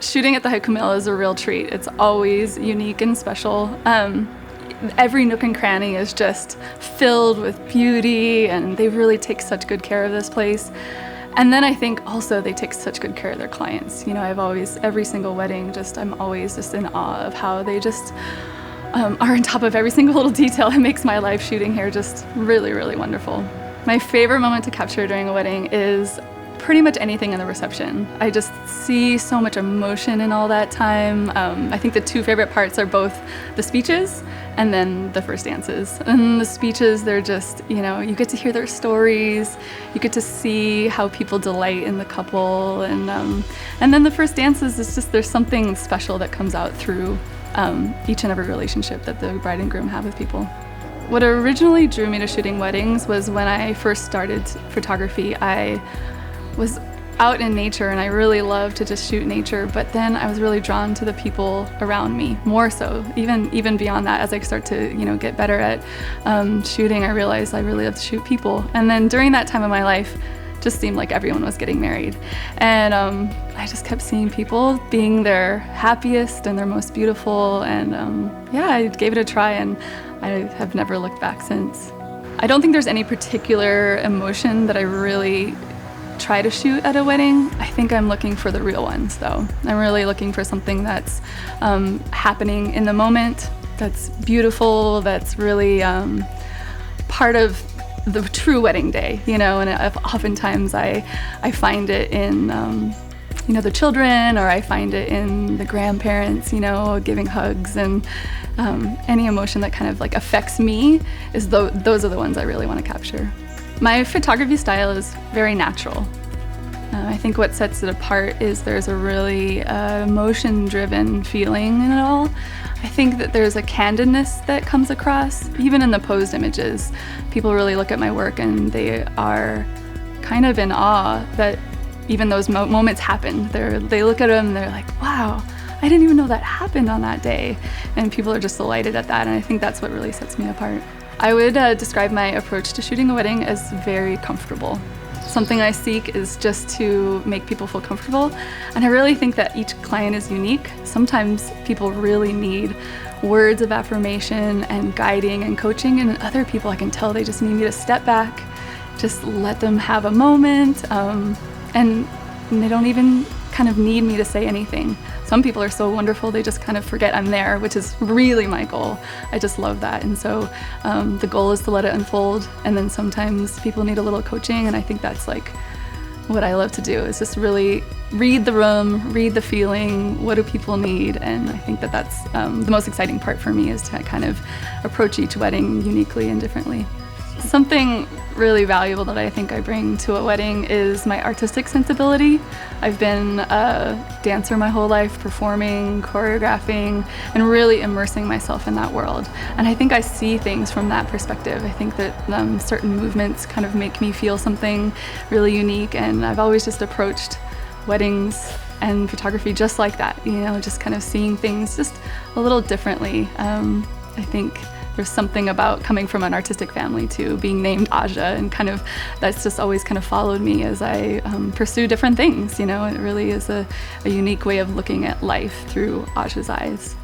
Shooting at the Haiku Mill is a real treat. It's always unique and special. Every nook and cranny is just filled with beauty, and they really take such good care of this place. And then I think also they take such good care of their clients. You know, every single wedding, I'm always just in awe of how they just are on top of every single little detail. It makes my life shooting here just really, really wonderful. My favorite moment to capture during a wedding is pretty much anything in the reception. I just see so much emotion in all that time. I think the two favorite parts are both the speeches and then the first dances. And the speeches, they're just, you know, you get to hear their stories, you get to see how people delight in the couple, and then the first dances is just, there's something special that comes out through each and every relationship that the bride and groom have with people. What originally drew me to shooting weddings was when I first started photography. I was out in nature and I really loved to just shoot nature, but then I was really drawn to the people around me, more so, even beyond that. As I start to, you know, get better at shooting, I realized I really love to shoot people. And then during that time of my life, just seemed like everyone was getting married. And I just kept seeing people being their happiest and their most beautiful, and yeah, I gave it a try, and I have never looked back since. I don't think there's any particular emotion that I really try to shoot at a wedding. I think I'm looking for the real ones, though. I'm really looking for something that's happening in the moment, that's beautiful, that's really part of the true wedding day, you know. And oftentimes I find it in you know, the children, or I find it in the grandparents, you know, giving hugs, and any emotion that kind of like affects me is those are the ones I really want to capture. My photography style is very natural. I think what sets it apart is there's a really emotion-driven feeling in it all. I think that there's a candidness that comes across, even in the posed images. People really look at my work and they are kind of in awe that even those moments happened. They look at them and they're like, wow, I didn't even know that happened on that day. And people are just delighted at that, and I think that's what really sets me apart. I would describe my approach to shooting a wedding as very comfortable. Something I seek is just to make people feel comfortable, and I really think that each client is unique. Sometimes people really need words of affirmation and guiding and coaching, and other people I can tell they just need me to step back, just let them have a moment, and they don't even kind of need me to say anything. Some people are so wonderful, they just kind of forget I'm there, which is really my goal. I just love that. And so the goal is to let it unfold, and then sometimes people need a little coaching, and I think that's like what I love to do, is just really read the room, read the feeling, what do people need, and I think that that's the most exciting part for me, is to kind of approach each wedding uniquely and differently. Something really valuable that I think I bring to a wedding is my artistic sensibility. I've been a dancer my whole life, performing, choreographing, and really immersing myself in that world. And I think I see things from that perspective. I think that certain movements kind of make me feel something really unique, and I've always just approached weddings and photography just like that, you know, just kind of seeing things just a little differently. I think there's something about coming from an artistic family to being named Ajja, and kind of that's just always kind of followed me as I pursue different things, you know. It really is a unique way of looking at life through Ajja's eyes.